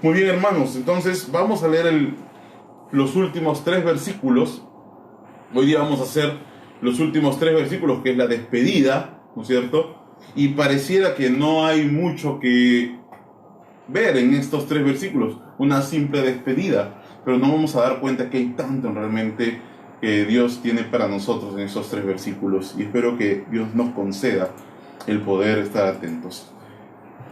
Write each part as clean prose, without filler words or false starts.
Muy bien, hermanos, entonces vamos a leer los últimos tres versículos. Hoy día vamos a hacer los últimos tres versículos, que es la despedida, ¿no es cierto? Y pareciera que no hay mucho que ver en estos tres versículos, una simple despedida, pero no vamos a dar cuenta que hay tanto realmente que Dios tiene para nosotros en esos tres versículos, y espero que Dios nos conceda el poder estar atentos.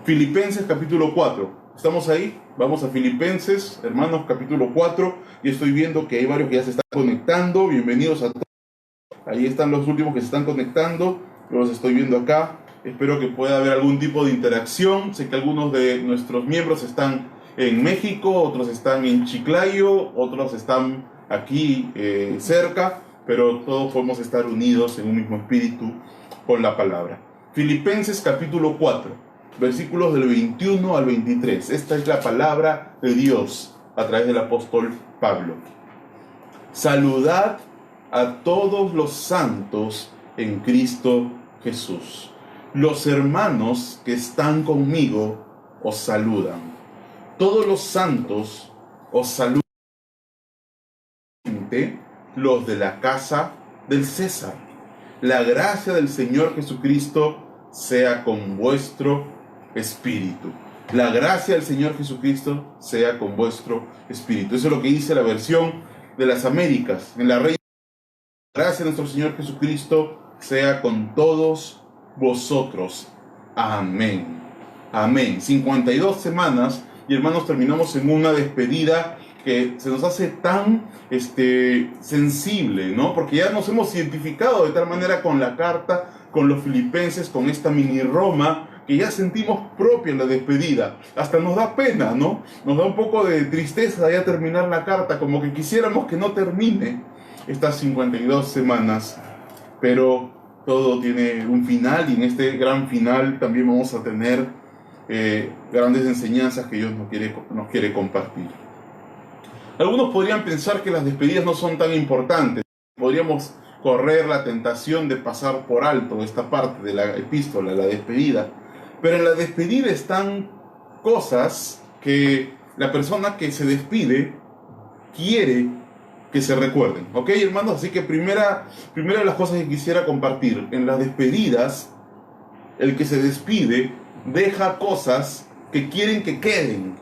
Filipenses capítulo 4. ¿Estamos ahí? Vamos a Filipenses, hermanos, capítulo 4. Y estoy viendo que hay varios que ya se están conectando. Bienvenidos a todos. Ahí están los últimos que se están conectando. Yo los estoy viendo acá. Espero que pueda haber algún tipo de interacción. Sé que algunos de nuestros miembros están en México, otros están en Chiclayo, otros están aquí cerca, pero todos podemos estar unidos en un mismo espíritu con la palabra. Filipenses capítulo 4, versículos del 21 al 23. Esta es la palabra de Dios a través del apóstol Pablo. Saludad a todos los santos en Cristo Jesús. Los hermanos que están conmigo os saludan. Todos los santos os saludan, los de la casa del César. La gracia del Señor Jesucristo sea con vuestro espíritu. La gracia del Señor Jesucristo sea con vuestro espíritu. Eso es lo que dice la versión de las Américas. En la Reina, la gracia de nuestro Señor Jesucristo sea con todos vosotros. Amén. Amén. 52 semanas y, hermanos, terminamos en una despedida que se nos hace tan sensible, ¿no? Porque ya nos hemos identificado de tal manera con la carta, con los filipenses, con esta mini Roma, que ya sentimos propia la despedida. Hasta nos da pena, ¿no? Nos da un poco de tristeza ya terminar la carta, como que quisiéramos que no termine estas 52 semanas. Pero todo tiene un final, y en este gran final también vamos a tener grandes enseñanzas que Dios nos quiere compartir. Algunos podrían pensar que las despedidas no son tan importantes. Podríamos correr la tentación de pasar por alto esta parte de la epístola, la despedida. Pero en la despedida están cosas que la persona que se despide quiere que se recuerden. ¿Ok, hermanos? Así que primera de las cosas que quisiera compartir: en las despedidas, el que se despide deja cosas que quieren que queden.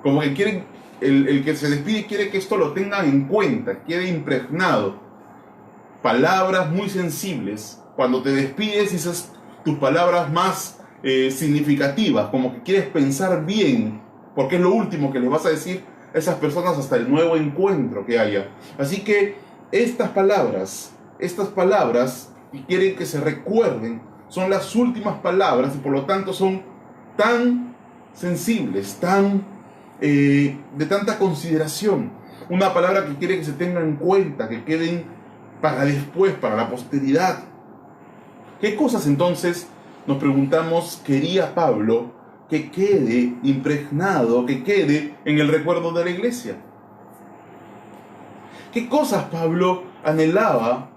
Como que quieren, el que se despide quiere que esto lo tengan en cuenta, quede impregnado. Palabras muy sensibles. Cuando te despides, dices tus palabras más significativas, como que quieres pensar bien, porque es lo último que les vas a decir a esas personas hasta el nuevo encuentro que haya. Así que estas palabras que quieren que se recuerden, son las últimas palabras, y por lo tanto son tan sensibles, de tanta consideración. Una palabra que quiere que se tenga en cuenta, que queden para después, para la posteridad. ¿Qué cosas entonces, nos preguntamos, quería Pablo que quede impregnado, que quede en el recuerdo de la iglesia? ¿Qué cosas Pablo anhelaba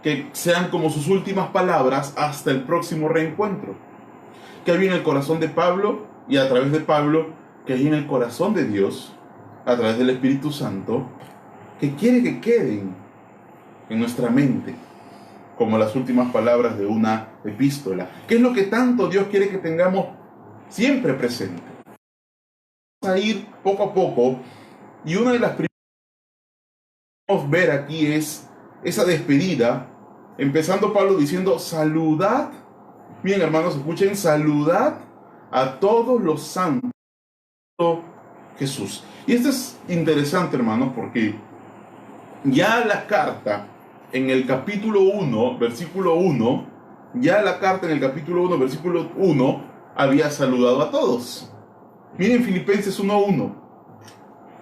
que sean como sus últimas palabras hasta el próximo reencuentro? ¿Qué había en el corazón de Pablo, y a través de Pablo, que hay en el corazón de Dios, a través del Espíritu Santo, que quiere que queden en nuestra mente como las últimas palabras de una epístola? ¿Qué es lo que tanto Dios quiere que tengamos siempre presente? Vamos a ir poco a poco, y una de las primeras que vamos a ver aquí es esa despedida, empezando Pablo diciendo: saludad. Bien, hermanos, escuchen: saludad a todos los santos de Jesús. Y esto es interesante, hermanos, porque ya la carta en el capítulo 1, versículo 1, había saludado a todos. Miren Filipenses 1.1.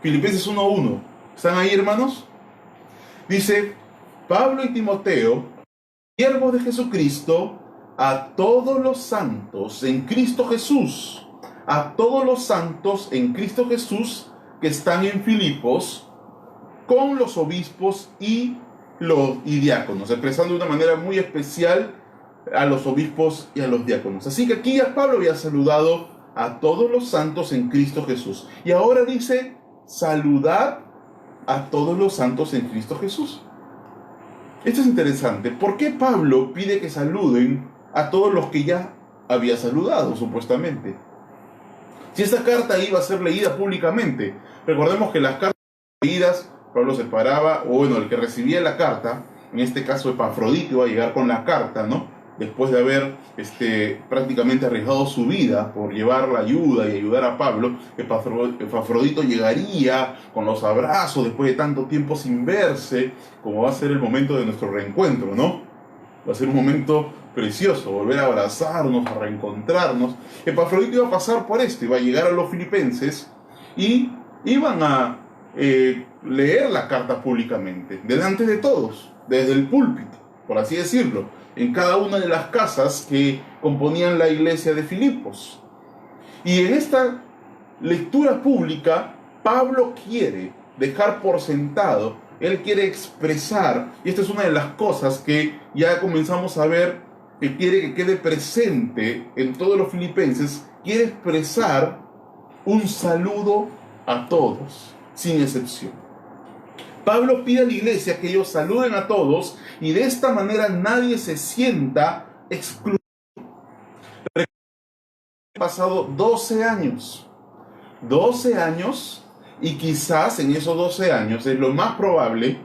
Filipenses 1.1. ¿Están ahí, hermanos? Dice: Pablo y Timoteo, siervos de Jesucristo, a todos los santos en Cristo Jesús, a todos los santos en Cristo Jesús que están en Filipos, con los obispos y diáconos, expresando de una manera muy especial a los obispos y a los diáconos. Así que aquí ya Pablo había saludado a todos los santos en Cristo Jesús. Y ahora dice, saludad a todos los santos en Cristo Jesús. Esto es interesante. ¿Por qué Pablo pide que saluden a todos los que ya había saludado, supuestamente? Si esta carta iba a ser leída públicamente. Recordemos que las cartas leídas, Pablo se paraba, o bueno, el que recibía la carta, en este caso Epafrodito, iba a llegar con la carta, ¿no? Después de haber prácticamente arriesgado su vida por llevar la ayuda y ayudar a Pablo, Epafrodito llegaría con los abrazos después de tanto tiempo sin verse, como va a ser el momento de nuestro reencuentro, ¿no? Va a ser un momento precioso, volver a abrazarnos, a reencontrarnos. Epafrodito iba a pasar por esto, iba a llegar a los filipenses y iban a leer la carta públicamente, delante de todos, desde el púlpito, por así decirlo, en cada una de las casas que componían la iglesia de Filipos. Y en esta lectura pública, Pablo quiere dejar por sentado, él quiere expresar, y esta es una de las cosas que ya comenzamos a ver, que quiere que quede presente en todos los filipenses, quiere expresar un saludo a todos, sin excepción. Pablo pide a la iglesia que ellos saluden a todos y de esta manera nadie se sienta excluido. Han pasado 12 años. 12 años y quizás en esos 12 años, es lo más probable,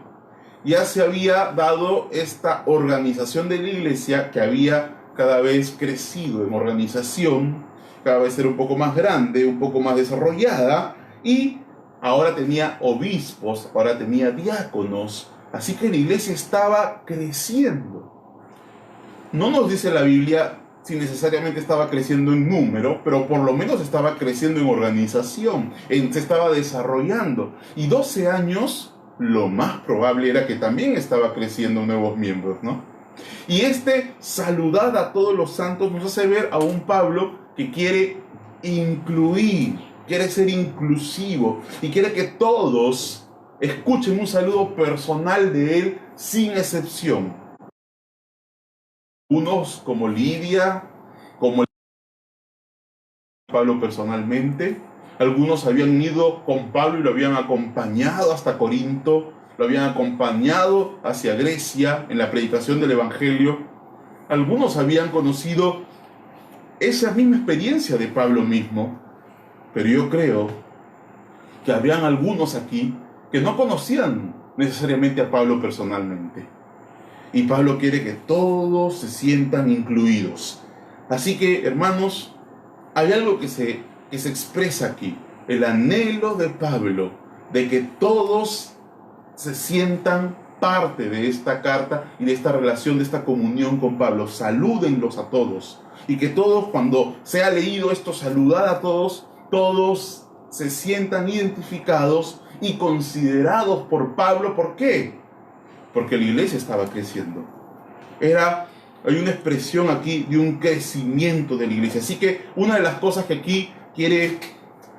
ya se había dado esta organización de la iglesia que había cada vez crecido en organización, cada vez era un poco más grande, un poco más desarrollada y ahora tenía obispos, ahora tenía diáconos, así que la iglesia estaba creciendo. No nos dice la Biblia si necesariamente estaba creciendo en número, pero por lo menos estaba creciendo en organización, se estaba desarrollando. Y 12 años, lo más probable era que también estaba creciendo nuevos miembros, ¿no? Y saludar a todos los santos nos hace ver a un Pablo que quiere incluir, quiere ser inclusivo y quiere que todos escuchen un saludo personal de él sin excepción. Unos como Lidia, como Pablo personalmente, algunos habían ido con Pablo y lo habían acompañado hasta Corinto, lo habían acompañado hacia Grecia en la predicación del Evangelio. Algunos habían conocido esa misma experiencia de Pablo mismo. Pero yo creo que habían algunos aquí que no conocían necesariamente a Pablo personalmente. Y Pablo quiere que todos se sientan incluidos. Así que, hermanos, hay algo que se expresa aquí. El anhelo de Pablo de que todos se sientan parte de esta carta y de esta relación, de esta comunión con Pablo. Salúdenlos a todos. Y que todos, cuando sea leído esto, saludad a todos, todos se sientan identificados y considerados por Pablo. ¿Por qué? Porque la iglesia estaba creciendo. Hay una expresión aquí de un crecimiento de la iglesia. Así que una de las cosas que aquí quiere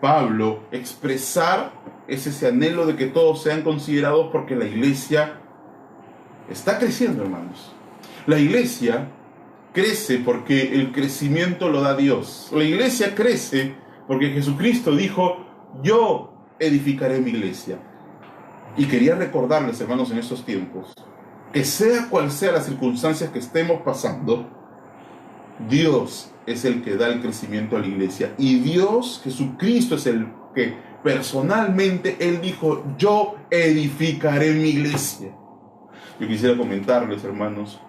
Pablo expresar es ese anhelo de que todos sean considerados porque la iglesia está creciendo, hermanos. La iglesia crece porque el crecimiento lo da Dios. La iglesia crece porque Jesucristo dijo, yo edificaré mi iglesia. Y quería recordarles, hermanos, en estos tiempos, que sea cual sea las circunstancias que estemos pasando, Dios es el que da el crecimiento a la iglesia. Y Dios, Jesucristo, es el que personalmente, Él dijo, yo edificaré mi iglesia. Yo quisiera comentarles, hermanos,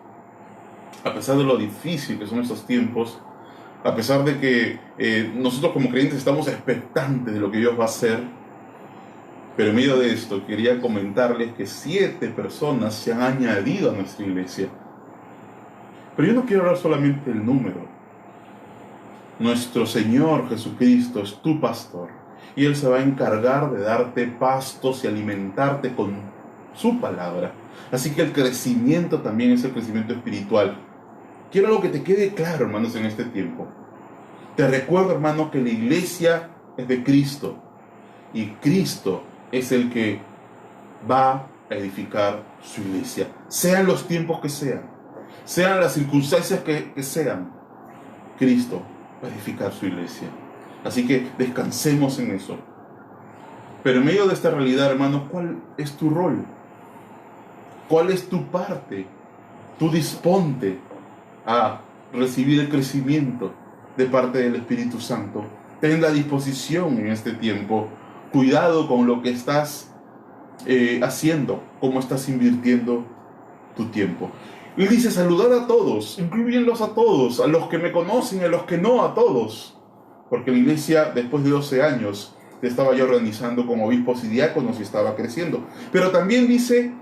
a pesar de lo difícil que son estos tiempos, a pesar de que nosotros como creyentes estamos expectantes de lo que Dios va a hacer, pero en medio de esto quería comentarles que 7 personas se han añadido a nuestra iglesia. Pero yo no quiero hablar solamente del número. Nuestro Señor Jesucristo es tu pastor y Él se va a encargar de darte pastos y alimentarte con su palabra. Así que el crecimiento también es el crecimiento espiritual. Quiero algo que te quede claro, hermanos, en este tiempo. Te recuerdo, hermano, que la iglesia es de Cristo y Cristo es el que va a edificar su iglesia. Sean los tiempos que sean las circunstancias que sean, Cristo va a edificar su iglesia. Así que descansemos en eso. Pero en medio de esta realidad, hermanos, ¿cuál es tu rol? ¿Cuál es tu parte? Tú disponte a recibir el crecimiento de parte del Espíritu Santo. Ten la disposición en este tiempo. Cuidado con lo que estás haciendo, cómo estás invirtiendo tu tiempo. Y dice, saludar a todos, incluyenlos a todos, a los que me conocen, a los que no, a todos. Porque la iglesia, después de 12 años, estaba ya organizando como obispos y diáconos y estaba creciendo. Pero también dice,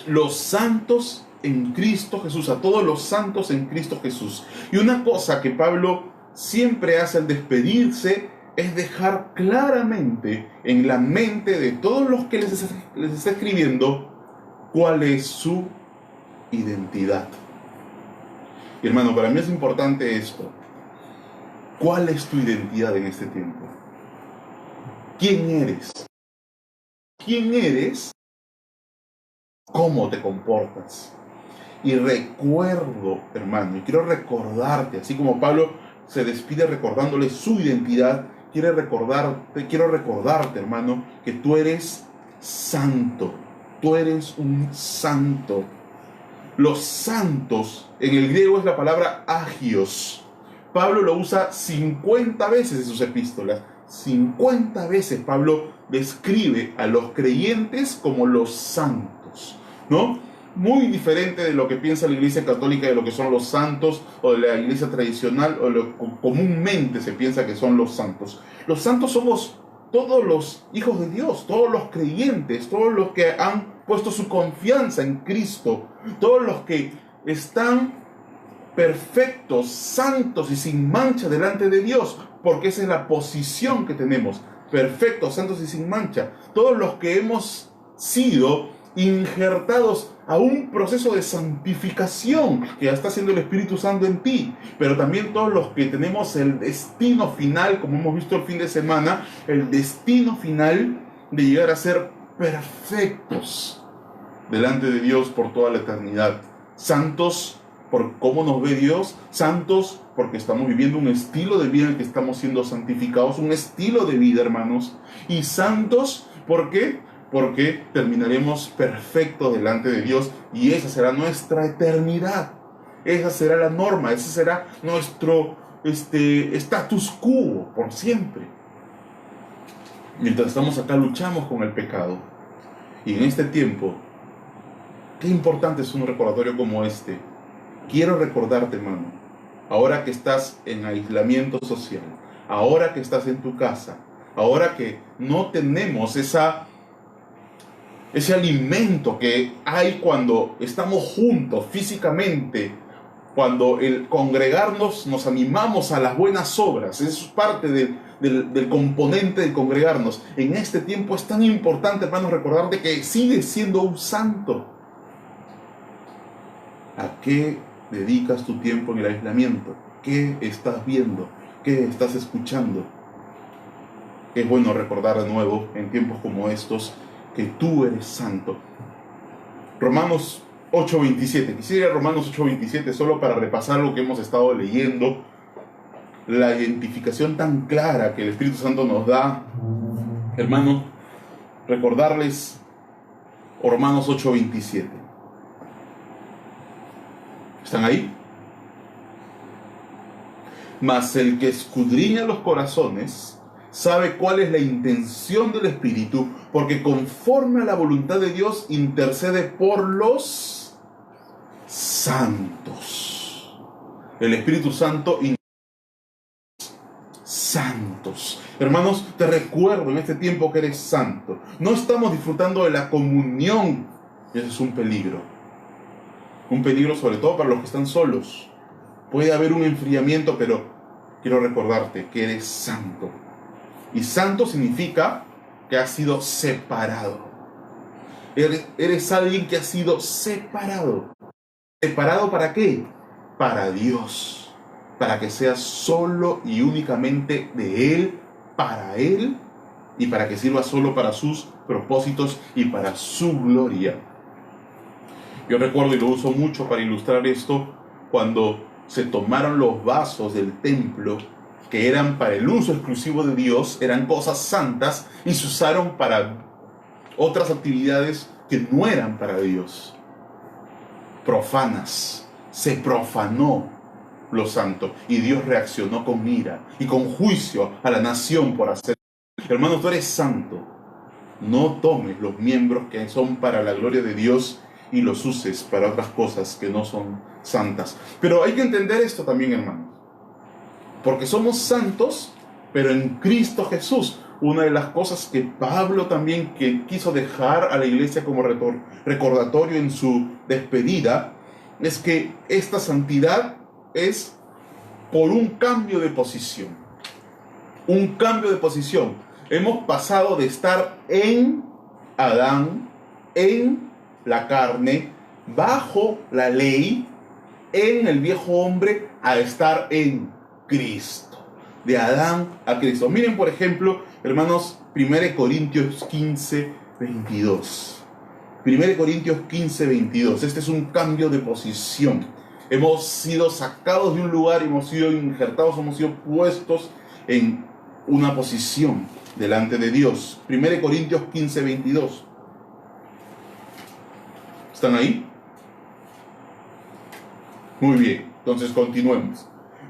los santos en Cristo Jesús, a todos los santos en Cristo Jesús. Y una cosa que Pablo siempre hace al despedirse es dejar claramente en la mente de todos los que les está escribiendo cuál es su identidad. Y hermano, para mí es importante esto. ¿Cuál es tu identidad en este tiempo? ¿Quién eres? ¿Quién eres? ¿Cómo te comportas? Y recuerdo, hermano, y quiero recordarte, así como Pablo se despide recordándole su identidad, quiero recordarte, hermano, que tú eres santo. Tú eres un santo. Los santos, en el griego es la palabra agios. Pablo lo usa 50 veces en sus epístolas. 50 veces Pablo describe a los creyentes como los santos, ¿no? Muy diferente de lo que piensa la Iglesia Católica de lo que son los santos, o de la Iglesia tradicional, o lo que comúnmente se piensa que son los santos. Los santos somos todos los hijos de Dios, todos los creyentes, todos los que han puesto su confianza en Cristo, todos los que están perfectos, santos y sin mancha delante de Dios, porque esa es la posición que tenemos, perfectos, santos y sin mancha. Todos los que hemos sido injertados a un proceso de santificación que ya está haciendo el Espíritu Santo en ti, pero también todos los que tenemos el destino final, como hemos visto el fin de semana, el destino final de llegar a ser perfectos delante de Dios por toda la eternidad. Santos por cómo nos ve Dios, santos porque estamos viviendo un estilo de vida en el que estamos siendo santificados, un estilo de vida, hermanos, y santos, ¿por qué? Porque terminaremos perfectos delante de Dios y esa será nuestra eternidad, esa será la norma, ese será nuestro status quo por siempre. Mientras estamos acá luchamos con el pecado y en este tiempo, qué importante es un recordatorio como este. Quiero recordarte, hermano, ahora que estás en aislamiento social, ahora que estás en tu casa, ahora que no tenemos ese alimento que hay cuando estamos juntos físicamente, cuando el congregarnos nos animamos a las buenas obras, eso es parte del componente de congregarnos. En este tiempo es tan importante, hermano, recordarte que sigues siendo un santo. ¿A qué dedicas tu tiempo en el aislamiento? ¿Qué estás viendo? ¿Qué estás escuchando? Es bueno recordar de nuevo en tiempos como estos que tú eres santo. Romanos 8:27. Quisiera ir a Romanos 8:27 solo para repasar lo que hemos estado leyendo, la identificación tan clara que el Espíritu Santo nos da. Hermanos, recordarles Romanos 8:27. ¿Están ahí? Mas el que escudriña los corazones sabe cuál es la intención del Espíritu, porque conforme a la voluntad de Dios intercede por los santos. El Espíritu Santo santos. Hermanos, te recuerdo en este tiempo que eres santo. No estamos disfrutando de la comunión, y eso es un peligro. Un peligro sobre todo para los que están solos. Puede haber un enfriamiento, pero quiero recordarte que eres santo. Y santo significa que has sido separado. Eres alguien que ha sido separado. ¿Separado para qué? Para Dios. Para que seas solo y únicamente de Él, para Él, y para que sirva solo para sus propósitos y para su gloria. Yo recuerdo, y lo uso mucho para ilustrar esto, cuando se tomaron los vasos del templo que eran para el uso exclusivo de Dios, eran cosas santas y se usaron para otras actividades que no eran para Dios, profanas. Se profanó lo santo y Dios reaccionó con ira y con juicio a la nación por hacer. Hermano, tú eres santo. No tomes los miembros que son para la gloria de Dios y los uses para otras cosas que no son santas. Pero hay que entender esto también, hermanos, porque somos santos, pero en Cristo Jesús. Una de las cosas que Pablo también que quiso dejar a la iglesia como recordatorio en su despedida es que esta santidad es por un cambio de posición. Un cambio de posición. Hemos pasado de estar en Adán, en la carne, bajo la ley, en el viejo hombre, a estar en Cristo. De Adán a Cristo. Miren, por ejemplo, hermanos, 1 Corintios 15, 22. 1 Corintios 15, 22. Este es un cambio de posición. Hemos sido sacados de un lugar, hemos sido injertados, hemos sido puestos en una posición delante de Dios. 1 Corintios 15, 22. ¿Están ahí? Muy bien, entonces continuemos.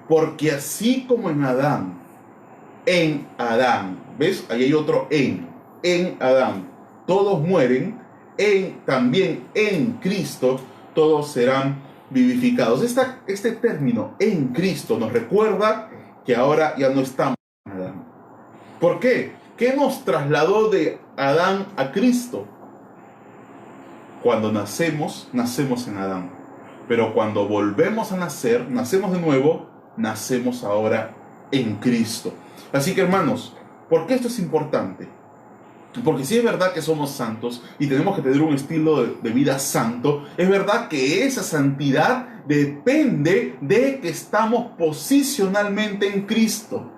Porque así como en Adán, ¿ves? Ahí hay otro en Adán, todos mueren, también en Cristo, todos serán vivificados. Este término, en Cristo, nos recuerda que ahora ya no estamos en Adán. ¿Por qué? ¿Qué nos trasladó de Adán a Cristo? Cuando nacemos en Adán. Pero cuando volvemos a nacer, nacemos de nuevo, nacemos ahora en Cristo. Así que, hermanos, ¿por qué esto es importante? Porque si es verdad que somos santos y tenemos que tener un estilo de vida santo, es verdad que esa santidad depende de que estamos posicionalmente en Cristo.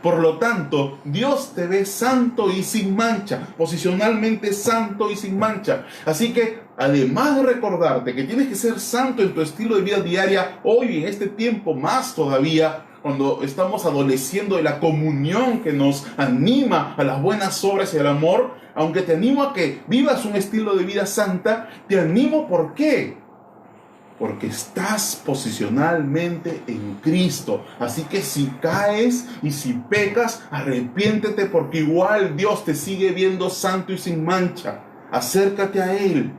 Por lo tanto, Dios te ve santo y sin mancha, posicionalmente santo y sin mancha. Así que, además de recordarte que tienes que ser santo en tu estilo de vida diaria, hoy en este tiempo más todavía, cuando estamos adoleciendo de la comunión que nos anima a las buenas obras y al amor, aunque te animo a que vivas un estilo de vida santa, te animo, ¿por qué? Porque estás posicionalmente en Cristo. Así que si caes y si pecas, arrepiéntete, porque igual Dios te sigue viendo santo y sin mancha. Acércate a Él,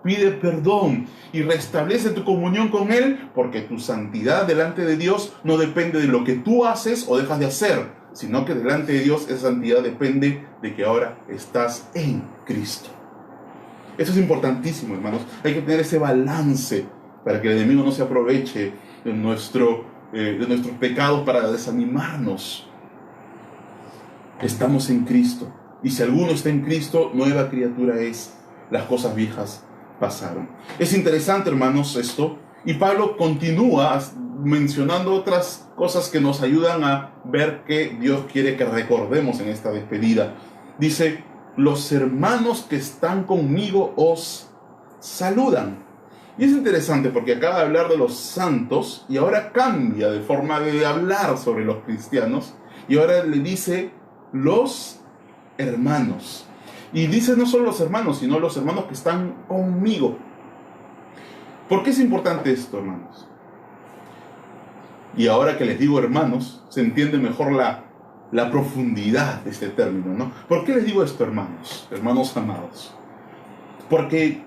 pide perdón y restablece tu comunión con Él, porque tu santidad delante de Dios no depende de lo que tú haces o dejas de hacer, sino que delante de Dios esa santidad depende de que ahora estás en Cristo. Eso es importantísimo, hermanos. Hay que tener ese balance para que el enemigo no se aproveche de nuestros pecados para desanimarnos. Estamos en Cristo. Y si alguno está en Cristo, nueva criatura es. Las cosas viejas pasaron. Es interesante, hermanos, esto. Y Pablo continúa mencionando otras cosas que nos ayudan a ver que Dios quiere que recordemos en esta despedida. Dice, los hermanos que están conmigo os saludan. Y es interesante porque acaba de hablar de los santos y ahora cambia de forma de hablar sobre los cristianos y ahora le dice los hermanos. Y dice no solo los hermanos, sino los hermanos que están conmigo. ¿Por qué es importante esto, hermanos? Y ahora que les digo hermanos, se entiende mejor la profundidad de este término, ¿no? ¿Por qué les digo esto, hermanos? Hermanos amados. Porque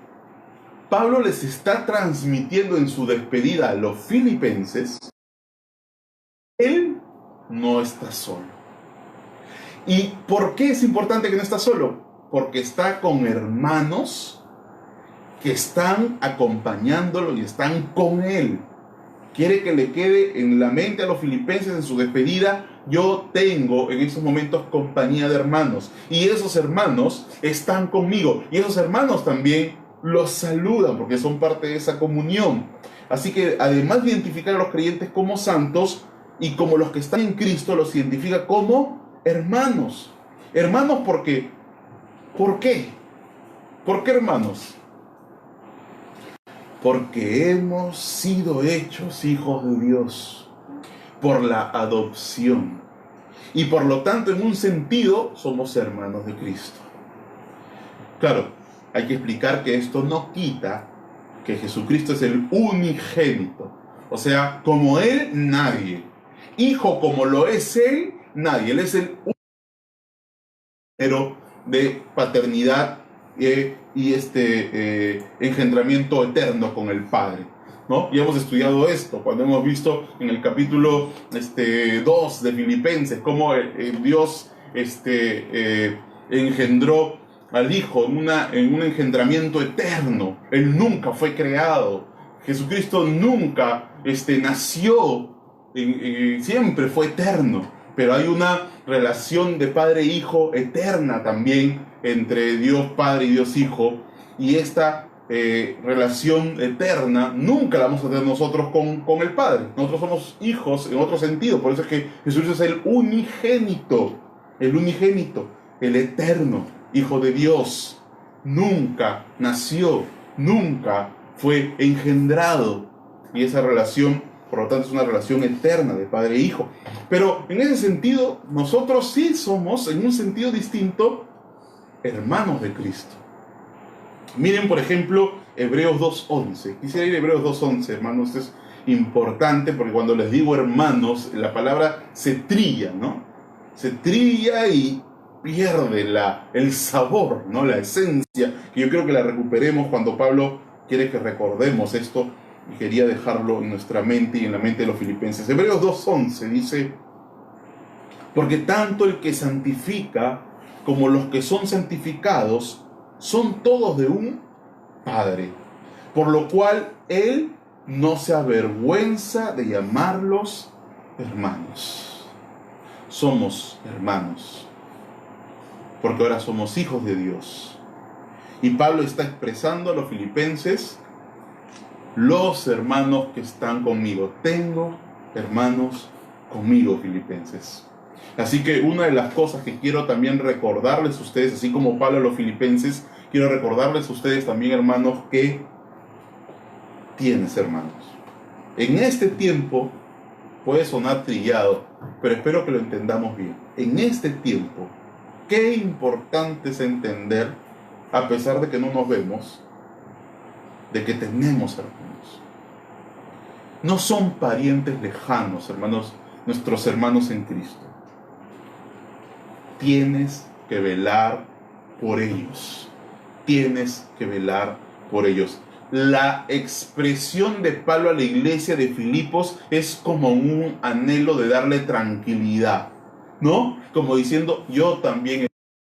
Pablo les está transmitiendo en su despedida a los filipenses, él no está solo. ¿Y por qué es importante que no está solo? Porque está con hermanos que están acompañándolo y están con él. Quiere que le quede en la mente a los filipenses en su despedida, yo tengo en esos momentos compañía de hermanos. Y esos hermanos están conmigo. Y esos hermanos también los saludan porque son parte de esa comunión. Así que además de identificar a los creyentes como santos y como los que están en Cristo, los identifica como hermanos. Hermanos, ¿por qué? ¿Por qué? ¿Por qué hermanos? Porque hemos sido hechos hijos de Dios. por la adopción. Y por lo tanto, en un sentido, somos hermanos de Cristo. Claro, hay que explicar que esto no quita que Jesucristo es el unigénito. O sea, como Él, nadie. Hijo como lo es Él, nadie. Él es el único de paternidad y engendramiento eterno con el Padre, ¿no? Y hemos estudiado esto cuando hemos visto en el capítulo 2 de Filipenses cómo Dios engendró al Hijo en un engendramiento eterno. Él nunca fue creado. Jesucristo nunca nació, siempre fue eterno. Pero hay una relación de padre-hijo eterna también entre Dios Padre y Dios Hijo. Y esta relación eterna nunca la vamos a tener nosotros con el Padre. Nosotros somos hijos en otro sentido. Por eso es que Jesús es el unigénito, el eterno Hijo de Dios. Nunca nació, nunca fue engendrado. Y esa relación, por lo tanto, es una relación eterna de padre e hijo. Pero en ese sentido, nosotros sí somos, en un sentido distinto, hermanos de Cristo. Miren, por ejemplo, Hebreos 2.11. Quisiera ir a Hebreos 2.11, hermanos. Esto es importante porque cuando les digo hermanos, la palabra se trilla, ¿no? Se trilla y pierde el sabor, ¿no? La esencia, que yo creo que la recuperemos cuando Pablo quiere que recordemos esto. Y quería dejarlo en nuestra mente y en la mente de los filipenses. Hebreos 2.11 dice: porque tanto el que santifica como los que son santificados son todos de un Padre, por lo cual Él no se avergüenza de llamarlos hermanos. Somos hermanos, porque ahora somos hijos de Dios. Y Pablo está expresando a los filipenses: los hermanos que están conmigo. Tengo hermanos conmigo, filipenses. Así que una de las cosas que quiero también recordarles a ustedes, así como Pablo a los filipenses, quiero recordarles a ustedes también, hermanos, que tienes hermanos. En este tiempo puede sonar trillado, pero espero que lo entendamos bien. En este tiempo, qué importante es entender, a pesar de que no nos vemos, de que tenemos hermanos. No son parientes lejanos, hermanos, nuestros hermanos en Cristo. Tienes que velar por ellos. Tienes que velar por ellos. La expresión de Pablo a la iglesia de Filipos es como un anhelo de darle tranquilidad, ¿no? Como diciendo: yo también tengo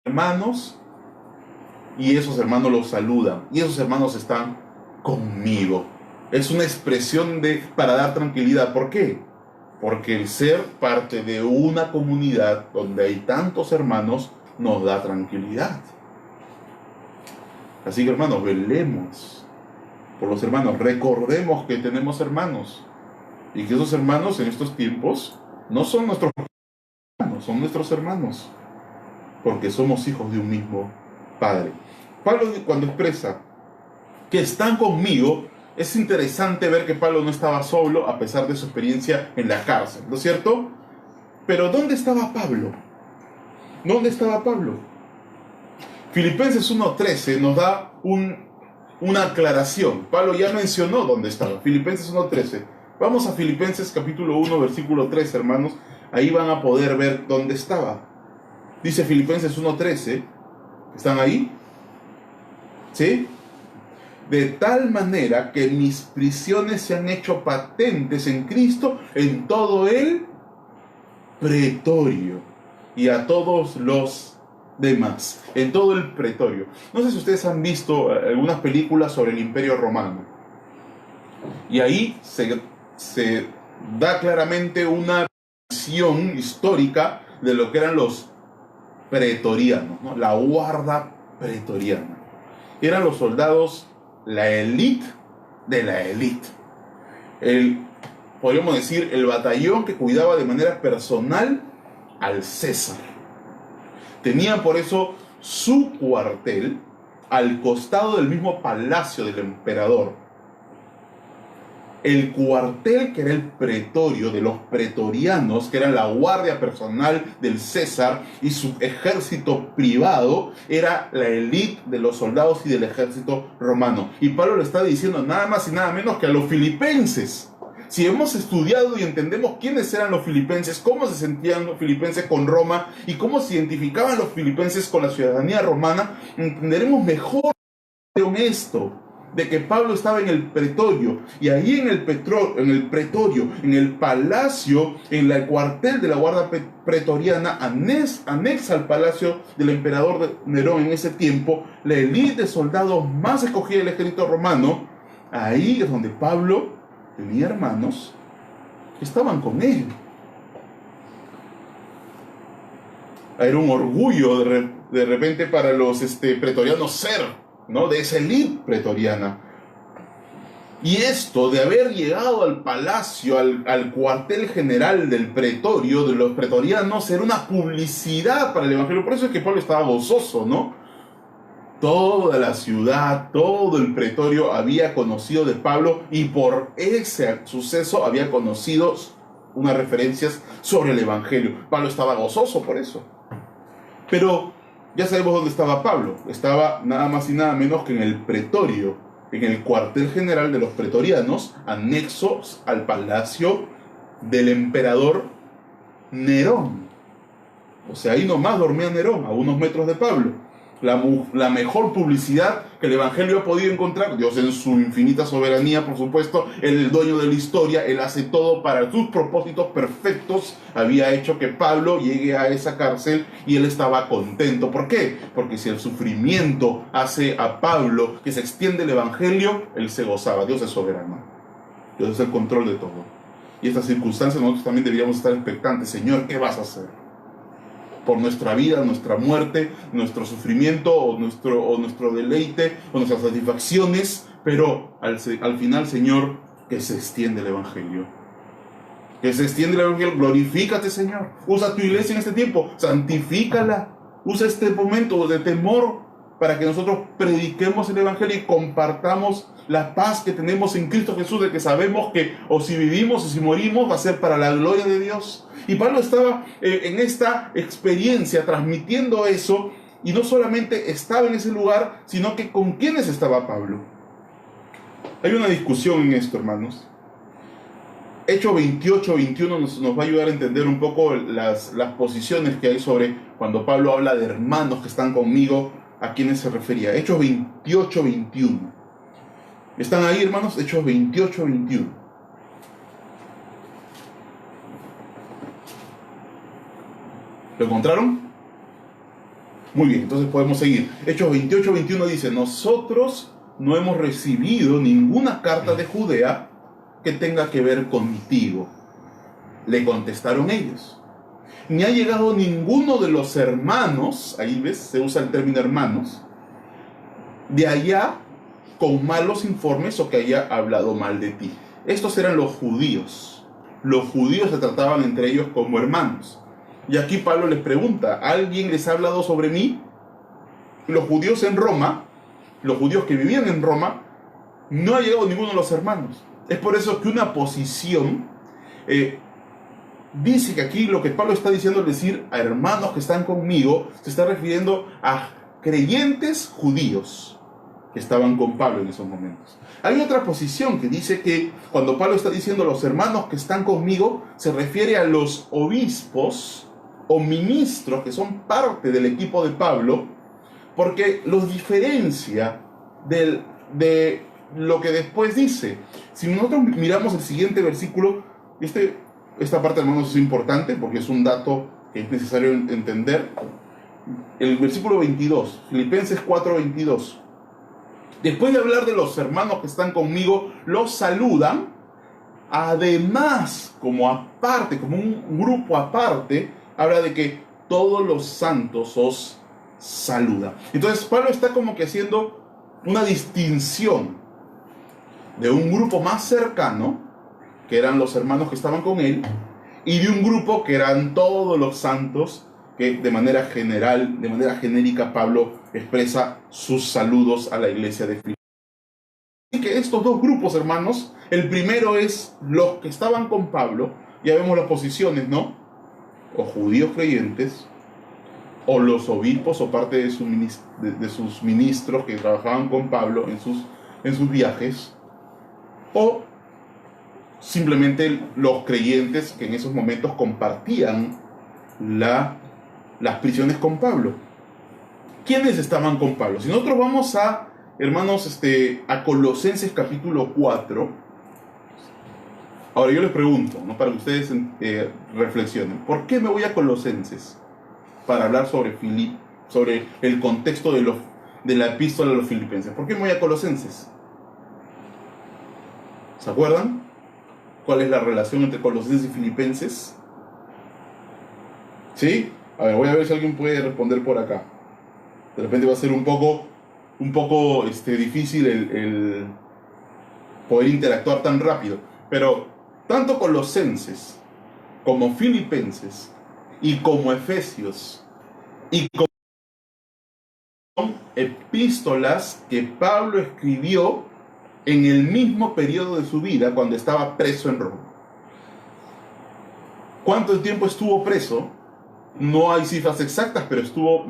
hermanos, y esos hermanos los saludan, y esos hermanos están conmigo. Es una expresión para dar tranquilidad. ¿Por qué? Porque el ser parte de una comunidad donde hay tantos hermanos nos da tranquilidad. Así que, hermanos, velemos por los hermanos. Recordemos que tenemos hermanos y que esos hermanos en estos tiempos no son nuestros hermanos, son nuestros hermanos, porque somos hijos de un mismo Padre. Pablo, cuando expresa que están conmigo, es interesante ver que Pablo no estaba solo a pesar de su experiencia en la cárcel, ¿no es cierto? Pero ¿dónde estaba Pablo? ¿Dónde estaba Pablo? Filipenses 1.13 nos da una aclaración. Pablo ya mencionó dónde estaba. Filipenses 1.13. Vamos a Filipenses capítulo 1, versículo 3, hermanos. Ahí van a poder ver dónde estaba. Dice Filipenses 1.13. ¿Están ahí? ¿Sí? De tal manera que mis prisiones se han hecho patentes en Cristo en todo el pretorio y a todos los demás, en todo el pretorio. No sé si ustedes han visto algunas películas sobre el Imperio Romano, y ahí se da claramente una visión histórica de lo que eran los pretorianos, ¿no? La guarda pretoriana. Eran los soldados, la élite de la élite. Podríamos decir, el batallón que cuidaba de manera personal al César. Tenían por eso su cuartel al costado del mismo palacio del emperador. El cuartel, que era el pretorio de los pretorianos, que era la guardia personal del César, y su ejército privado, era la élite de los soldados y del ejército romano. Y Pablo le está diciendo nada más y nada menos que a los filipenses. Si hemos estudiado y entendemos quiénes eran los filipenses, cómo se sentían los filipenses con Roma y cómo se identificaban los filipenses con la ciudadanía romana, entenderemos mejor esto, de que Pablo estaba en el pretorio, y ahí en el pretorio, en el palacio, en el cuartel de la guardia pretoriana, anexa al palacio del emperador Nerón en ese tiempo, la élite de soldados más escogida del ejército romano. Ahí es donde Pablo tenía hermanos que estaban con él. Era un orgullo de repente para los pretorianos ser, ¿no?, de esa élite pretoriana. Y esto de haber llegado al palacio, al cuartel general del pretorio, de los pretorianos, era una publicidad para el evangelio. Por eso es que Pablo estaba gozoso, ¿no? Toda la ciudad, todo el pretorio había conocido de Pablo, y por ese suceso había conocido unas referencias sobre el evangelio. Pablo estaba gozoso por eso. Pero ya sabemos dónde estaba Pablo. Estaba nada más y nada menos que en el pretorio, en el cuartel general de los pretorianos, anexos al palacio del emperador Nerón. O sea, ahí nomás dormía Nerón, a unos metros de Pablo. La mejor publicidad que el evangelio ha podido encontrar. Dios, en su infinita soberanía, por supuesto, el dueño de la historia, él hace todo para sus propósitos perfectos, había hecho que Pablo llegue a esa cárcel, y él estaba contento. ¿Por qué? Porque si el sufrimiento hace a Pablo que se extiende el evangelio, él se gozaba. Dios es soberano, Dios es el control de todo. Y estas circunstancias nosotros también deberíamos estar expectantes. Señor, ¿qué vas a hacer? Por nuestra vida, nuestra muerte, nuestro sufrimiento, o nuestro deleite, o nuestras satisfacciones, pero al final, Señor, que se extiende el evangelio. Que se extiende el evangelio. Glorifícate, Señor. Usa tu iglesia en este tiempo, santifícala. Usa este momento de temor para que nosotros prediquemos el evangelio y compartamos la paz que tenemos en Cristo Jesús, de que sabemos que o si vivimos o si morimos va a ser para la gloria de Dios. Y Pablo estaba en esta experiencia transmitiendo eso, y no solamente estaba en ese lugar, sino que con quiénes estaba Pablo. Hay una discusión en esto, hermanos. Hechos 28, 21 nos va a ayudar a entender un poco las posiciones que hay sobre cuando Pablo habla de hermanos que están conmigo, a quiénes se refería. Hechos 28, 21. ¿Están ahí, hermanos? Hechos 28, 21. ¿Lo encontraron? Muy bien, entonces podemos seguir. Hechos 28, 21 dice: nosotros no hemos recibido ninguna carta de Judea que tenga que ver contigo. Le contestaron ellos: ni ha llegado ninguno de los hermanos, ahí ves, se usa el término hermanos, de allá con malos informes o que haya hablado mal de ti. Estos eran los judíos. Los judíos se trataban entre ellos como hermanos. Y aquí Pablo les pregunta: ¿alguien les ha hablado sobre mí? Los judíos en Roma, los judíos que vivían en Roma, no ha llegado ninguno de los hermanos. Es por eso que una posición dice que aquí lo que Pablo está diciendo es decir a hermanos que están conmigo, se está refiriendo a creyentes judíos que estaban con Pablo en esos momentos. Hay otra posición que dice que cuando Pablo está diciendo los hermanos que están conmigo, se refiere a los obispos o ministros que son parte del equipo de Pablo, porque los diferencia de lo que después dice. Si nosotros miramos el siguiente versículo, esta parte, hermanos, es importante porque es un dato que es necesario entender. El versículo 22, Filipenses 4, 22. Después de hablar de los hermanos que están conmigo, los saludan. Además, como aparte, como un grupo aparte, habla de que todos los santos os saludan. Entonces Pablo está como que haciendo una distinción de un grupo más cercano, que eran los hermanos que estaban con él, y de un grupo que eran todos los santos, que de manera general, de manera genérica, Pablo expresa sus saludos a la iglesia de Filipenses. que estos dos grupos, hermanos, el primero es los que estaban con Pablo, ya vemos las posiciones, ¿no? O judíos creyentes, o los obispos o parte de sus ministros que trabajaban con Pablo en sus viajes, o simplemente los creyentes que en esos momentos compartían las prisiones con Pablo. ¿Quiénes estaban con Pablo? Si nosotros vamos a, hermanos, a Colosenses capítulo 4, ahora yo les pregunto, ¿no? Para que ustedes reflexionen, ¿por qué me voy a Colosenses? Para hablar sobre el contexto de la epístola a los filipenses. ¿Por qué me voy a Colosenses? ¿Se acuerdan? ¿Cuál es la relación entre Colosenses y Filipenses? ¿Sí? A ver, voy a ver si alguien puede responder por acá. De repente va a ser un poco difícil el poder interactuar tan rápido. Pero tanto Colosenses como Filipenses y como Efesios y como epístolas que Pablo escribió en el mismo periodo de su vida cuando estaba preso en Roma. ¿Cuánto tiempo estuvo preso? No hay cifras exactas, pero estuvo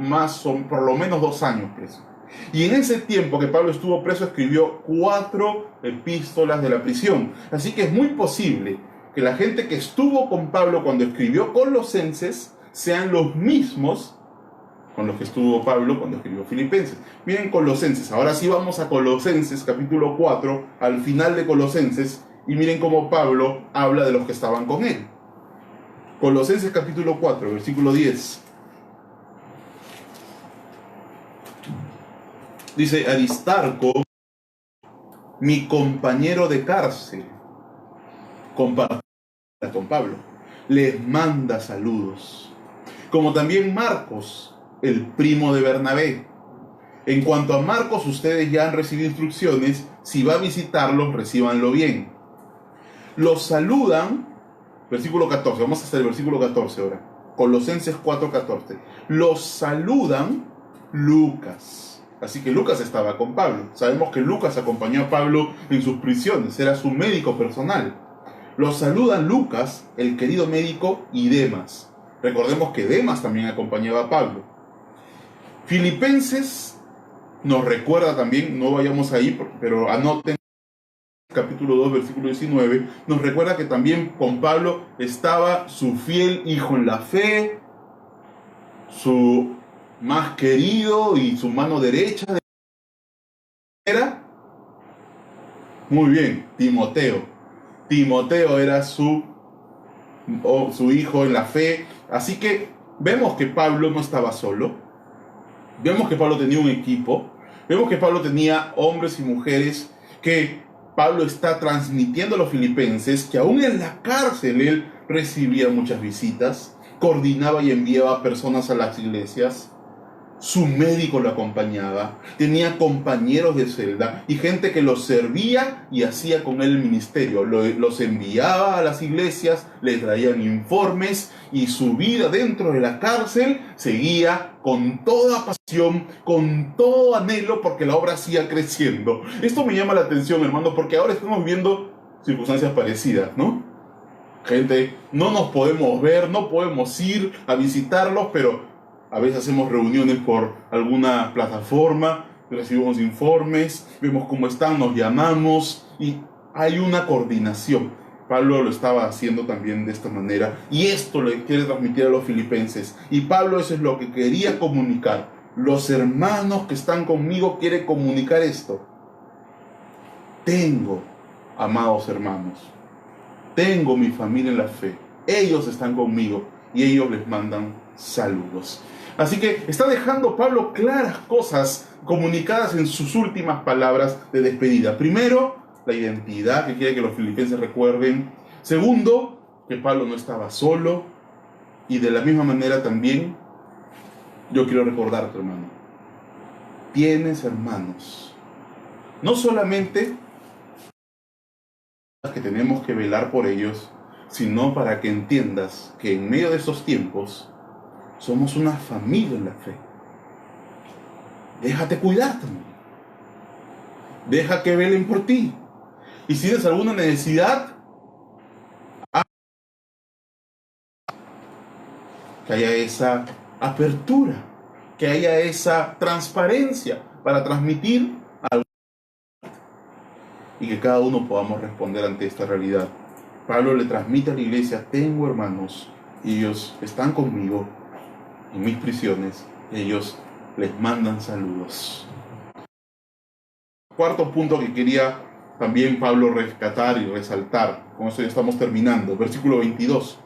por lo menos 2 años preso. Y en ese tiempo que Pablo estuvo preso, escribió 4 epístolas de la prisión. Así que es muy posible que la gente que estuvo con Pablo cuando escribió Colosenses sean los mismos con los que estuvo Pablo cuando escribió Filipenses. Miren Colosenses, ahora sí vamos a Colosenses capítulo 4, al final de Colosenses, y miren cómo Pablo habla de los que estaban con él. Colosenses capítulo 4, versículo 10. Dice: Aristarco, mi compañero de cárcel, compartía con Pablo, les manda saludos, como también Marcos, el primo de Bernabé. En cuanto a Marcos, ustedes ya han recibido instrucciones. Si va a visitarlos, recíbanlo bien. Los saludan, versículo 14, vamos hasta el versículo 14 ahora. Colosenses 4:14. Los saludan Lucas. Así que Lucas estaba con Pablo. Sabemos que Lucas acompañó a Pablo en sus prisiones, era su médico personal. Los saludan Lucas, el querido médico, y Demas. Recordemos que Demas también acompañaba a Pablo. Filipenses nos recuerda también, no vayamos ahí, pero anoten capítulo 2, versículo 19, nos recuerda que también con Pablo estaba su fiel hijo en la fe, su más querido y su mano derecha. Era, muy bien, Timoteo. Timoteo era su hijo en la fe. Así que vemos que Pablo no estaba solo. Vemos que Pablo tenía un equipo. Vemos que Pablo tenía hombres y mujeres que Pablo está transmitiendo a los filipenses, que aún en la cárcel él recibía muchas visitas, coordinaba y enviaba personas a las iglesias. Su médico lo acompañaba, tenía compañeros de celda y gente que los servía y hacía con él el ministerio. Los enviaba a las iglesias, le traían informes y su vida dentro de la cárcel seguía con toda pasión, con todo anhelo, porque la obra siga creciendo. Esto me llama la atención, hermano, porque ahora estamos viendo circunstancias parecidas, ¿no? Gente, no nos podemos ver, no podemos ir a visitarlos, pero a veces hacemos reuniones por alguna plataforma, recibimos informes, vemos cómo están, nos llamamos y hay una coordinación. Pablo lo estaba haciendo también de esta manera y esto le quiere transmitir a los filipenses. Y Pablo eso es lo que quería comunicar. Los hermanos que están conmigo quieren comunicar esto. Tengo, amados hermanos, tengo mi familia en la fe. Ellos están conmigo y ellos les mandan saludos. Así que está dejando Pablo claras cosas comunicadas en sus últimas palabras de despedida. Primero, la identidad que quiere que los filipenses recuerden. Segundo, que Pablo no estaba solo. Y de la misma manera también, yo quiero recordarte, hermano, tienes hermanos. No solamente que tenemos que velar por ellos, sino para que entiendas que en medio de estos tiempos somos una familia en la fe. Déjate cuidar también. Deja que velen por ti. Y si tienes alguna necesidad, que haya esa apertura, que haya esa transparencia para transmitir algo y que cada uno podamos responder ante esta realidad. Pablo le transmite a la iglesia: tengo hermanos y ellos están conmigo en mis prisiones, ellos les mandan saludos. Cuarto punto que quería también Pablo rescatar y resaltar, con eso ya estamos terminando, versículo 22.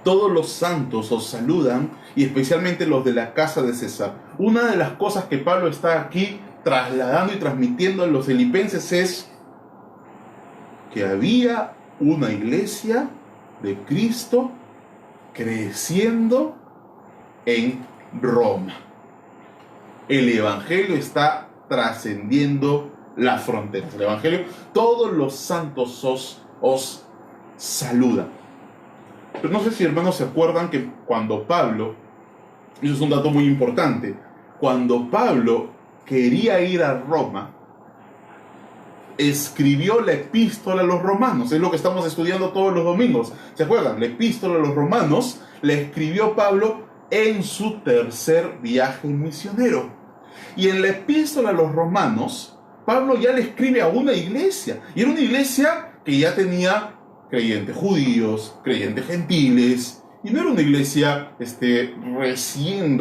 Todos los santos os saludan, y especialmente los de la casa de César. Una de las cosas que Pablo está aquí trasladando y transmitiendo a los filipenses es que había una iglesia de Cristo creciendo en Roma. El evangelio está trascendiendo las fronteras. El evangelio, todos los santos os saludan. Pero no sé si, hermanos, se acuerdan que cuando Pablo, eso es un dato muy importante, cuando Pablo quería ir a Roma, escribió la epístola a los romanos. Es lo que estamos estudiando todos los domingos. ¿Se acuerdan? La epístola a los romanos la escribió Pablo en su tercer viaje misionero. Y en la epístola a los romanos, Pablo ya le escribe a una iglesia. Y era una iglesia que ya tenía creyentes judíos, creyentes gentiles. Y no era una iglesia recién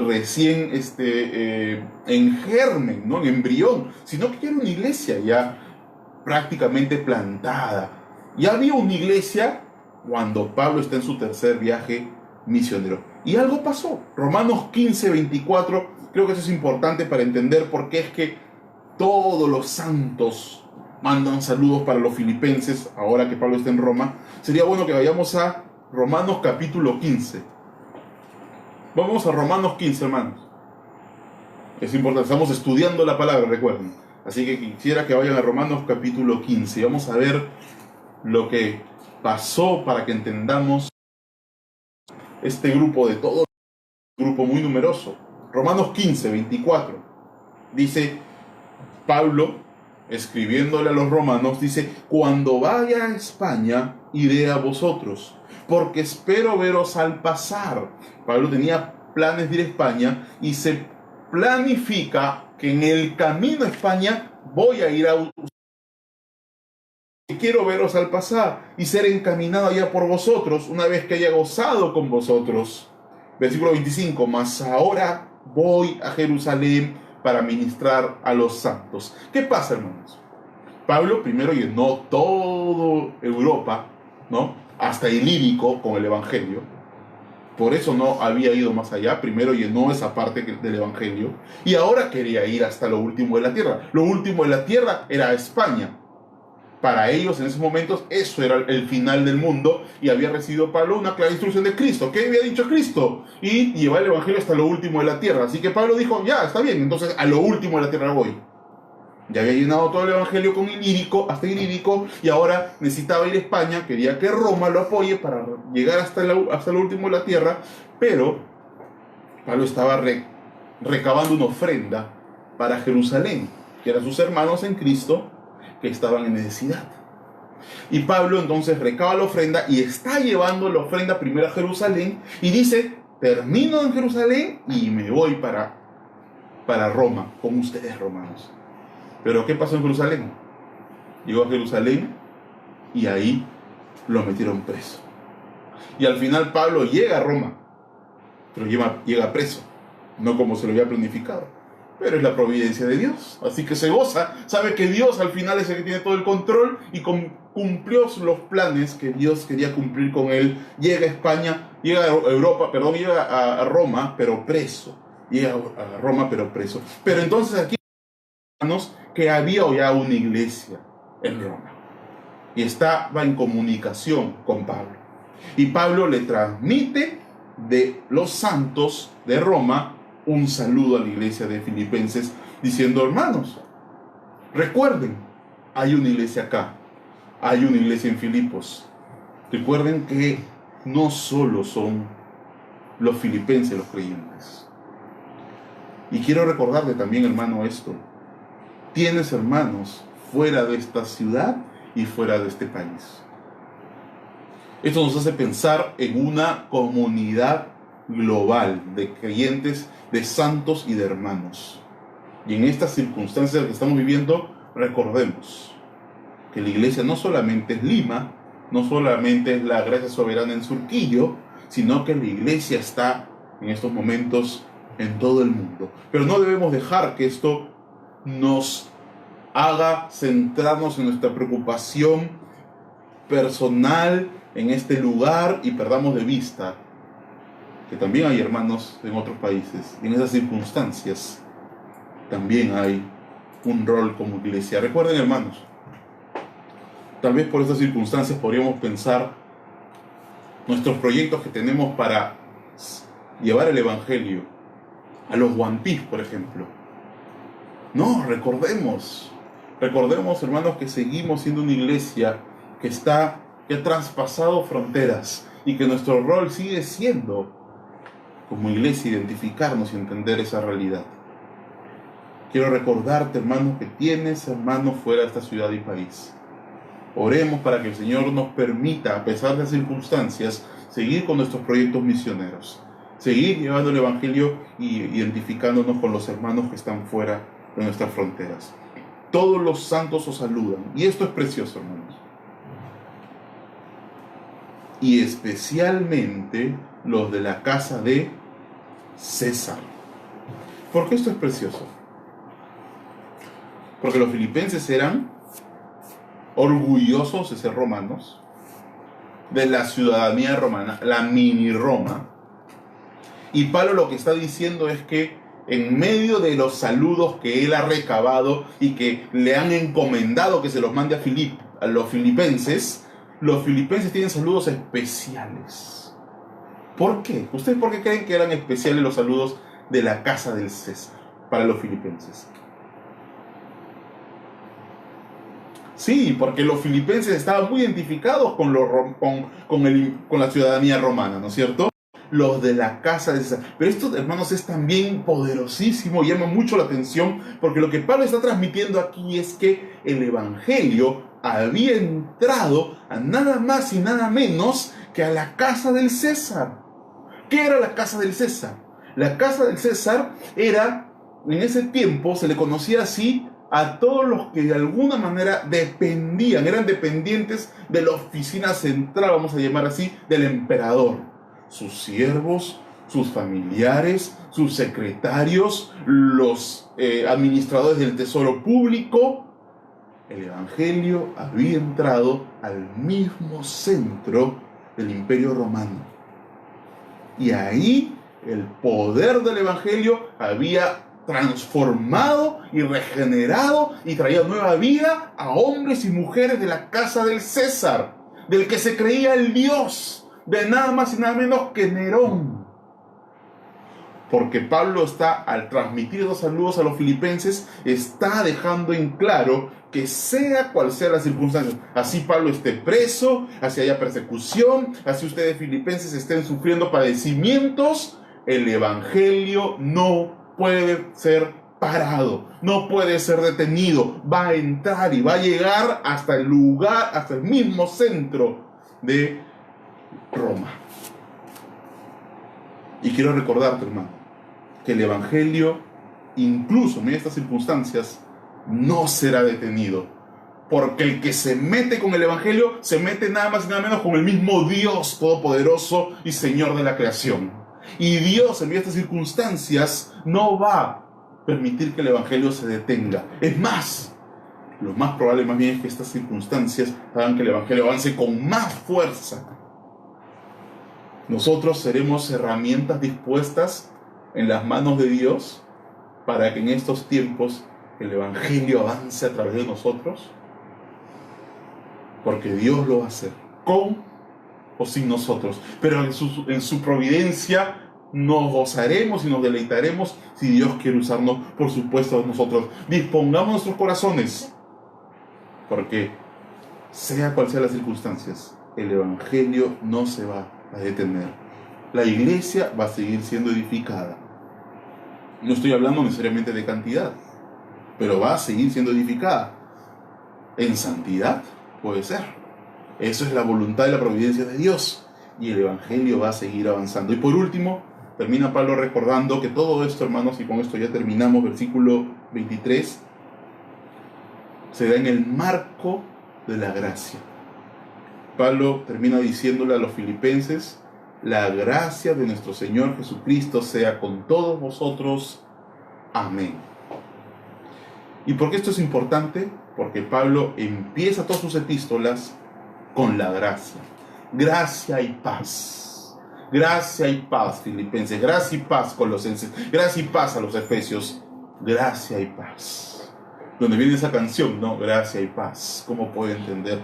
en germen, ¿no? En embrión. Sino que ya era una iglesia ya prácticamente plantada. Ya había una iglesia cuando Pablo está en su tercer viaje misionero. Y algo pasó. Romanos 15, 24, creo que eso es importante para entender por qué es que todos los santos mandan saludos para los filipenses ahora que Pablo está en Roma. Sería bueno que vayamos a Romanos capítulo 15. Vamos a Romanos 15, hermanos. Es importante, estamos estudiando la palabra, recuerden. Así que quisiera que vayan a Romanos capítulo 15. Vamos a ver lo que pasó para que entendamos este grupo de todos, un grupo muy numeroso. Romanos 15, 24. Dice Pablo, escribiéndole a los romanos, dice: cuando vaya a España, iré a vosotros, porque espero veros al pasar. Pablo tenía planes de ir a España y se planifica que en el camino a España voy a ir a... Quiero veros al pasar y ser encaminado allá por vosotros una vez que haya gozado con vosotros. Versículo 25. Mas ahora voy a Jerusalén para ministrar a los santos. ¿Qué pasa, hermanos? Pablo primero llenó toda Europa, ¿no? Hasta Ilírico con el evangelio. Por eso no había ido más allá. Primero llenó esa parte del evangelio y ahora quería ir hasta lo último de la tierra. Lo último de la tierra era España. Para ellos en esos momentos eso era el final del mundo, y había recibido Pablo una clara instrucción de Cristo. ¿Qué había dicho Cristo? Y llevar el evangelio hasta lo último de la tierra. Así que Pablo dijo: ya, está bien, entonces a lo último de la tierra voy. Ya había llenado todo el evangelio con Ilírico, hasta Ilírico, y ahora necesitaba ir a España. Quería que Roma lo apoye para llegar hasta lo último de la tierra. Pero Pablo estaba recabando una ofrenda para Jerusalén, que eran sus hermanos en Cristo que estaban en necesidad. Y Pablo entonces recaba la ofrenda y está llevando la ofrenda primero a Jerusalén y dice: termino en Jerusalén y me voy para Roma con ustedes, romanos. Pero ¿qué pasó en Jerusalén? Llegó a Jerusalén y ahí lo metieron preso. Y al final Pablo llega a Roma, pero llega preso, no como se lo había planificado. Pero es la providencia de Dios. Así que se goza, sabe que Dios al final es el que tiene todo el control y cumplió los planes que Dios quería cumplir con él. Llega a España, llega a Roma, pero preso. Llega a Roma, pero preso. Pero entonces aquí, hermanos, que había ya una iglesia en Roma y estaba en comunicación con Pablo. Y Pablo le transmite de los santos de Roma un saludo a la iglesia de Filipenses, diciendo: hermanos, recuerden, hay una iglesia acá, hay una iglesia en Filipos. Recuerden que no solo son los filipenses los creyentes. Y quiero recordarle también, hermano, esto: tienes hermanos fuera de esta ciudad y fuera de este país. Esto nos hace pensar en una comunidad global de creyentes, de santos y de hermanos. Y en estas circunstancias que estamos viviendo, recordemos que la iglesia no solamente es Lima, no solamente es la Gracia Soberana en Surquillo, sino que la iglesia está en estos momentos en todo el mundo. Pero no debemos dejar que esto nos haga centrarnos en nuestra preocupación personal en este lugar y perdamos de vista que también hay hermanos en otros países. Y en esas circunstancias también hay un rol como iglesia. Recuerden, hermanos, tal vez por estas circunstancias podríamos pensar nuestros proyectos que tenemos para llevar el evangelio a los guantís, por ejemplo. No, recordemos, hermanos, que seguimos siendo una iglesia que ha traspasado fronteras y que nuestro rol sigue siendo, como iglesia, identificarnos y entender esa realidad. Quiero recordarte, hermanos, que tienes hermanos fuera de esta ciudad y país. Oremos para que el Señor nos permita, a pesar de las circunstancias, seguir con nuestros proyectos misioneros, seguir llevando el evangelio y identificándonos con los hermanos que están fuera de nuestras fronteras. Todos los santos os saludan, y esto es precioso, hermanos. Y especialmente los de la casa de César. ¿Por qué esto es precioso? Porque los filipenses eran orgullosos de ser romanos, de la ciudadanía romana, la mini Roma. Y Pablo lo que está diciendo es que en medio de los saludos que él ha recabado y que le han encomendado que se los mande a los filipenses tienen saludos especiales. ¿Por qué? ¿Ustedes por qué creen que eran especiales los saludos de la casa del César para los filipenses? Sí, porque los filipenses estaban muy identificados con la ciudadanía romana, ¿no es cierto? Los de la casa de César. Pero esto, hermanos, es también poderosísimo, llama mucho la atención, porque lo que Pablo está transmitiendo aquí es que el evangelio había entrado a nada más y nada menos que a la casa del César. ¿Qué era la casa del César? La casa del César era, en ese tiempo se le conocía así a todos los que de alguna manera dependían, eran dependientes de la oficina central, vamos a llamar así, del emperador. Sus siervos, sus familiares, sus secretarios, los administradores del tesoro público. El evangelio había entrado al mismo centro del imperio romano. Y ahí el poder del evangelio había transformado y regenerado y traía nueva vida a hombres y mujeres de la casa del César, del que se creía el Dios, de nada más y nada menos que Nerón. Porque Pablo al transmitir los saludos a los filipenses, está dejando en claro que sea cual sea la circunstancia, así Pablo esté preso, así haya persecución, así ustedes filipenses estén sufriendo padecimientos, el evangelio no puede ser parado, no puede ser detenido, va a entrar y va a llegar hasta el lugar, hasta el mismo centro de Roma. Y quiero recordarte, hermano, que el evangelio, incluso en estas circunstancias, no será detenido, porque el que se mete con el evangelio se mete nada más y nada menos con el mismo Dios todopoderoso y Señor de la creación. Y Dios, en estas circunstancias, no va a permitir que el evangelio se detenga. Es más, lo más probable más bien es que estas circunstancias hagan que el evangelio avance con más fuerza. Nosotros seremos herramientas dispuestas en las manos de Dios para que en estos tiempos el evangelio avance a través de nosotros, porque Dios lo va a hacer, con o sin nosotros, pero en su providencia nos gozaremos y nos deleitaremos si Dios quiere usarnos. Por supuesto, nosotros dispongamos nuestros corazones, porque sea cual sea las circunstancias, el evangelio no se va a detener. La iglesia va a seguir siendo edificada. No estoy hablando necesariamente de cantidad, pero va a seguir siendo edificada. En santidad puede ser. Eso es la voluntad y la providencia de Dios. Y el Evangelio va a seguir avanzando. Y por último, termina Pablo recordando que todo esto, hermanos, y con esto ya terminamos, versículo 23, se da en el marco de la gracia. Pablo termina diciéndole a los filipenses: la gracia de nuestro Señor Jesucristo sea con todos vosotros. Amén. ¿Y por qué esto es importante? Porque Pablo empieza todas sus epístolas con la gracia. Gracia y paz. Gracia y paz, Filipenses. Gracia y paz, Colosenses. Gracia y paz a los Efesios. Gracia y paz. Donde viene esa canción, ¿no? Gracia y paz. ¿Cómo puede entender?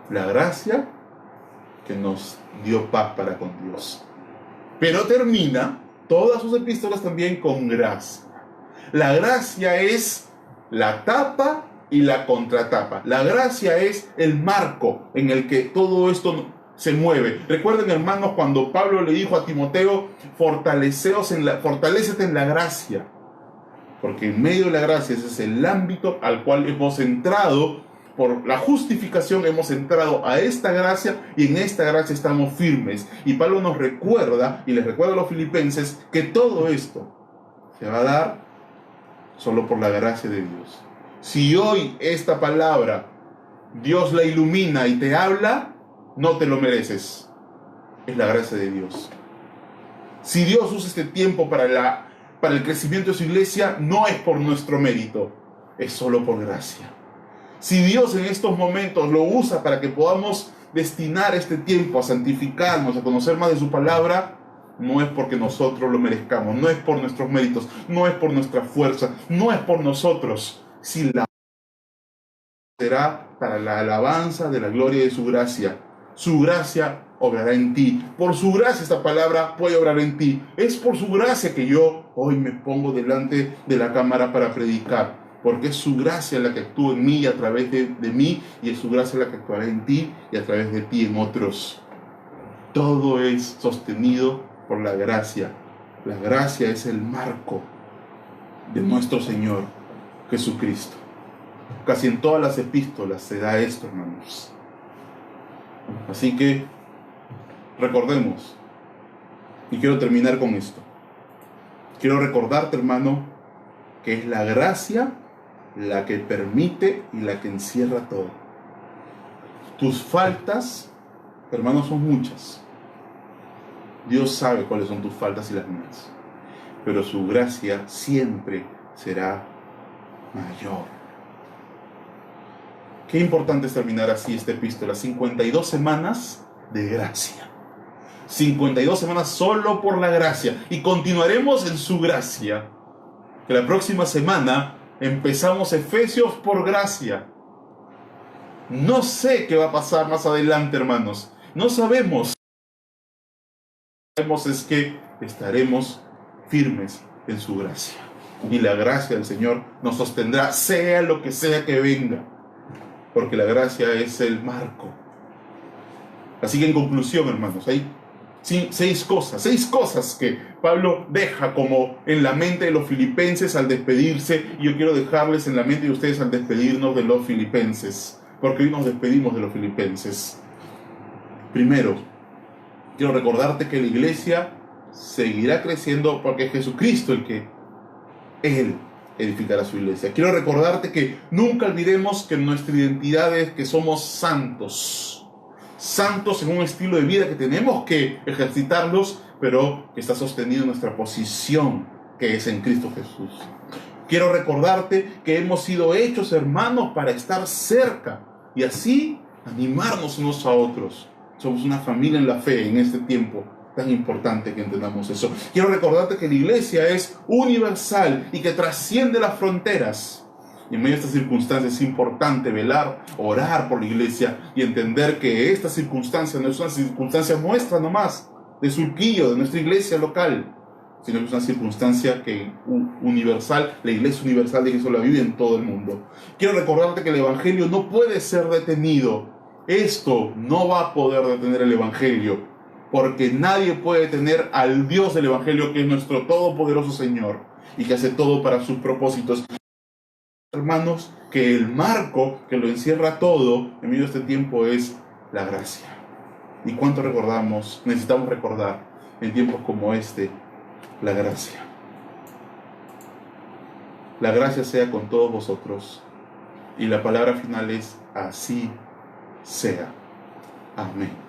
La gracia que nos dio paz para con Dios. Pero termina todas sus epístolas también con gracia. La gracia es la tapa y la contratapa. La gracia es el marco en el que todo esto se mueve. Recuerden, hermanos, cuando Pablo le dijo a Timoteo: fortalécete en la gracia. Porque en medio de la gracia ese es el ámbito al cual hemos entrado. Por la justificación hemos entrado a esta gracia, y en esta gracia estamos firmes. Y Pablo nos recuerda, y les recuerda a los filipenses, que todo esto se va a dar solo por la gracia de Dios. Si hoy esta palabra Dios la ilumina y te habla, no te lo mereces. Es la gracia de Dios. Si Dios usa este tiempo para el crecimiento de su iglesia, no es por nuestro mérito, es solo por gracia. Si Dios en estos momentos lo usa para que podamos destinar este tiempo a santificarnos, a conocer más de su palabra, no es porque nosotros lo merezcamos, no es por nuestros méritos, no es por nuestra fuerza, no es por nosotros. Si la será para la alabanza de la gloria de su gracia. Su gracia obrará en ti. Por su gracia esta palabra puede obrar en ti. Es por su gracia que yo hoy me pongo delante de la cámara para predicar. Porque es su gracia la que actúa en mí y a través de mí, y es su gracia la que actuará en ti y a través de ti en otros. Todo es sostenido por la gracia. La gracia es el marco de nuestro Señor Jesucristo. Casi en todas las epístolas se da esto, hermanos. Así que recordemos, y quiero terminar con esto. Quiero recordarte, hermano, que es la gracia la que permite y la que encierra todo. Tus faltas, hermanos, son muchas. Dios sabe cuáles son tus faltas y las mías. Pero su gracia siempre será mayor. Qué importante es terminar así esta epístola. 52 semanas de gracia. 52 semanas solo por la gracia. Y continuaremos en su gracia. Que la próxima semana empezamos Efesios por gracia. No sé qué va a pasar más adelante, hermanos. No sabemos. Lo que sabemos es que estaremos firmes en su gracia. Y la gracia del Señor nos sostendrá, sea lo que sea que venga. Porque la gracia es el marco. Así que en conclusión, hermanos, hay seis cosas que Pablo deja como en la mente de los filipenses al despedirse, y yo quiero dejarles en la mente de ustedes al despedirnos de los filipenses, porque hoy nos despedimos de los filipenses. Primero, quiero recordarte que la iglesia seguirá creciendo porque es Jesucristo el que Él edificará su iglesia. Quiero recordarte que nunca olvidemos que nuestra identidad es que somos santos. Santos en un estilo de vida que tenemos que ejercitarlos, pero que está sostenido en nuestra posición, que es en Cristo Jesús. Quiero recordarte que hemos sido hechos hermanos para estar cerca y así animarnos unos a otros. Somos una familia en la fe en este tiempo tan importante que entendamos eso. Quiero recordarte que la iglesia es universal y que trasciende las fronteras. Y en medio de estas circunstancias es importante velar, orar por la iglesia y entender que esta circunstancia no es una circunstancia nuestra nomás, de Surquillo, de nuestra iglesia local, sino que es una circunstancia que universal, la iglesia universal de Jesús la vive en todo el mundo. Quiero recordarte que el evangelio no puede ser detenido. Esto no va a poder detener el evangelio, porque nadie puede detener al Dios del evangelio, que es nuestro todopoderoso Señor y que hace todo para sus propósitos. hermanos, que el marco que lo encierra todo en medio de este tiempo es la gracia. ¿Y cuánto necesitamos recordar en tiempos como este, la gracia? La gracia sea con todos vosotros. Y la palabra final es: así sea. Amén.